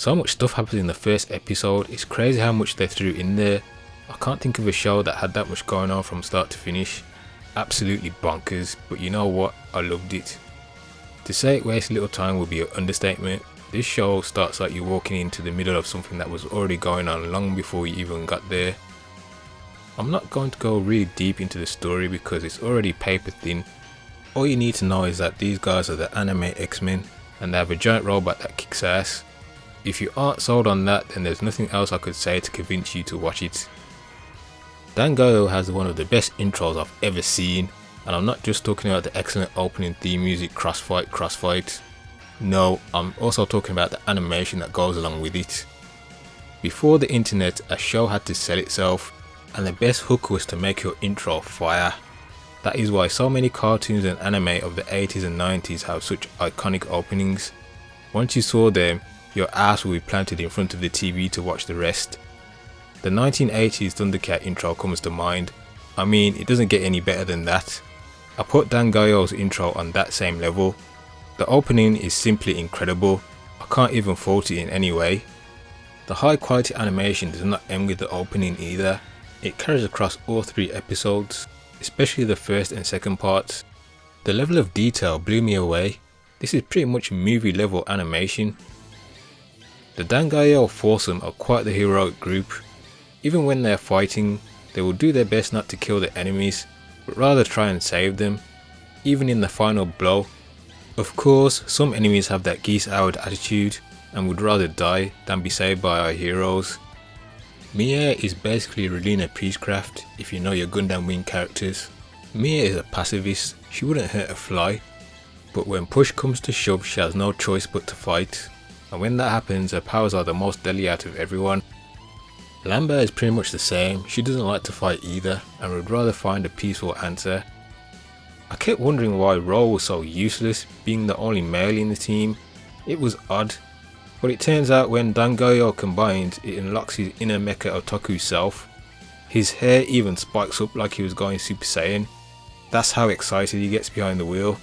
So much stuff happens in the first episode, it's crazy how much they threw in there. I can't think of a show that had that much going on from start to finish. Absolutely bonkers, but you know what, I loved it. To say it wastes little time would be an understatement. This show starts like you're walking into the middle of something that was already going on long before you even got there. I'm not going to go really deep into the story because it's already paper thin. All you need to know is that these guys are the anime X-Men and they have a giant robot that kicks ass. If you aren't sold on that, then there's nothing else I could say to convince you to watch it. Dangaioh has one of the best intros I've ever seen, and I'm not just talking about the excellent opening theme music crossfight. No, I'm also talking about the animation that goes along with it. Before the internet, a show had to sell itself, and the best hook was to make your intro fire. That is why so many cartoons and anime of the 80s and 90s have such iconic openings. Once you saw them, your ass will be planted in front of the TV to watch the rest. The 1980s Thundercat intro comes to mind. I mean, it doesn't get any better than that. I put Dangaioh's intro on that same level. The opening is simply incredible. I can't even fault it in any way. The high quality animation does not end with the opening either. It carries across all 3 episodes, especially the first and second parts. The level of detail blew me away. This is pretty much movie level animation. The Dangaioh foursome are quite the heroic group. Even when they're fighting, they will do their best not to kill the enemies, but rather try and save them, even in the final blow. Of course, some enemies have that geese-howard attitude and would rather die than be saved by our heroes. Mia is basically Relina Peacecraft if you know your Gundam Wing characters. Mia is a pacifist, she wouldn't hurt a fly, but when push comes to shove she has no choice but to fight, and when that happens her powers are the most deadly out of everyone. Lambert is pretty much the same, she doesn't like to fight either and would rather find a peaceful answer. I kept wondering why Ro was so useless, being the only male in the team. It was odd, but it turns out when Dangaioh combines, it unlocks his inner mecha otaku self. His hair even spikes up like he was going Super Saiyan. That's how excited he gets behind the wheel.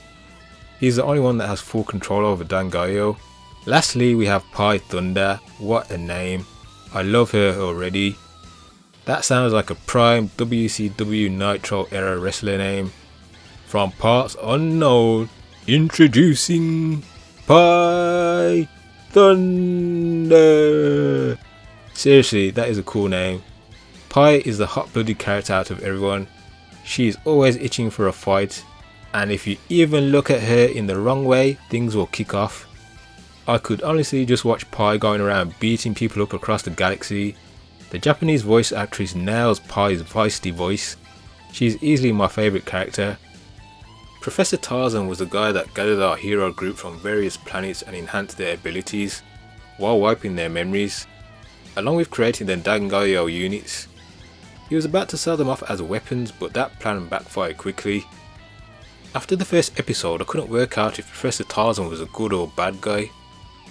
He's the only one that has full control over Dangaioh. Lastly, we have Pai Thunder. What a name. I love her already. That sounds like a prime WCW Nitro era wrestler name. From parts unknown, introducing Pai Thunder. Seriously, that is a cool name. Pai is the hot-blooded character out of everyone. She is always itching for a fight, and if you even look at her in the wrong way, things will kick off. I could honestly just watch Pai going around beating people up across the galaxy. The Japanese voice actress nails Pai's feisty voice. She's easily my favourite character. Professor Tarzan was the guy that gathered our hero group from various planets and enhanced their abilities, while wiping their memories, along with creating the Dangaioh units. He was about to sell them off as weapons, but that plan backfired quickly. After the first episode, I couldn't work out if Professor Tarzan was a good or bad guy.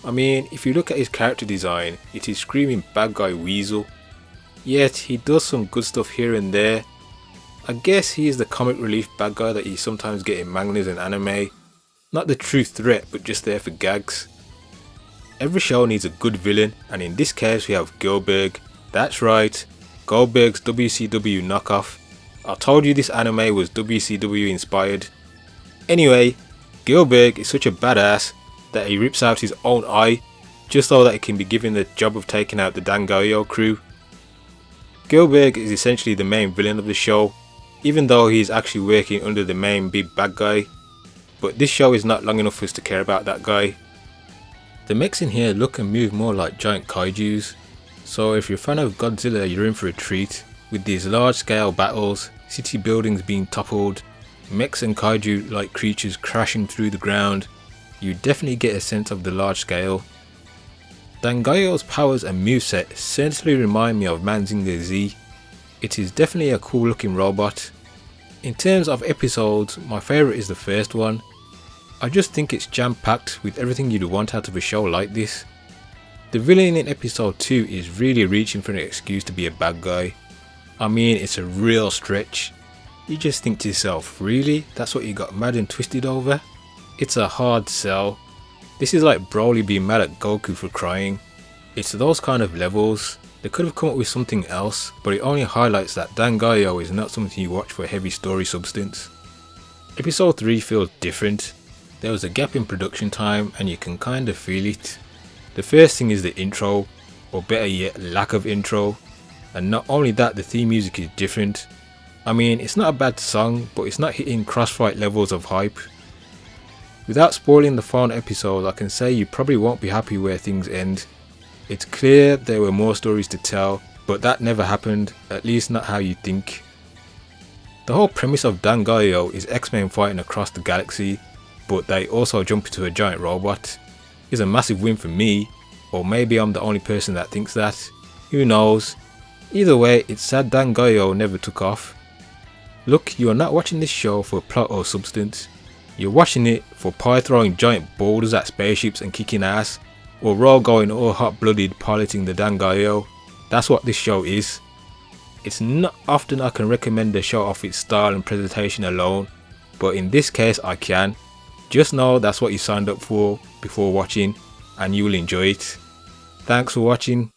I mean, if you look at his character design, it is screaming bad guy weasel. Yet he does some good stuff here and there. I guess he is the comic relief bad guy that you sometimes get in mangas and anime. Not the true threat, but just there for gags. Every show needs a good villain, and in this case we have Gilberg. That's right, Goldberg's WCW knockoff. I told you this anime was WCW inspired. Anyway, Gilberg is such a badass that he rips out his own eye just so that he can be given the job of taking out the Dangaioh crew. Gilberg is essentially the main villain of the show, even though he is actually working under the main big bad guy, but this show is not long enough for us to care about that guy. The mechs in here look and move more like giant kaijus, so if you're a fan of Godzilla you're in for a treat, with these large scale battles, city buildings being toppled, mechs and kaiju like creatures crashing through the ground. You definitely get a sense of the large scale. Dangaioh's powers and moveset certainly remind me of Manzinger Z. It is definitely a cool looking robot. In terms of episodes, my favourite is the first one. I just think it's jam packed with everything you'd want out of a show like this. The villain in episode 2 is really reaching for an excuse to be a bad guy. I mean, it's a real stretch. You just think to yourself, really? That's what you got mad and twisted over? It's a hard sell. This is like Broly being mad at Goku for crying. It's those kind of levels. They could have come up with something else, but it only highlights that Dangaioh is not something you watch for heavy story substance. Episode 3 feels different. There was a gap in production time and you can kind of feel it. The first thing is the intro, or better yet, lack of intro. And not only that, the theme music is different. I mean, it's not a bad song, but it's not hitting Crossfight levels of hype. Without spoiling the final episode, I can say you probably won't be happy where things end. It's clear there were more stories to tell, but that never happened, at least not how you think. The whole premise of Dangaioh is X-Men fighting across the galaxy, but they also jump into a giant robot. It's a massive win for me, or maybe I'm the only person that thinks that. Who knows? Either way, it's sad Dangaioh never took off. Look, you are not watching this show for plot or substance. You're watching it for Pai throwing giant boulders at spaceships and kicking ass, or Ro going all hot-blooded piloting the Dangaioh. That's what this show is. It's not often I can recommend a show off its style and presentation alone, but in this case I can. Just know that's what you signed up for before watching, and you will enjoy it. Thanks for watching.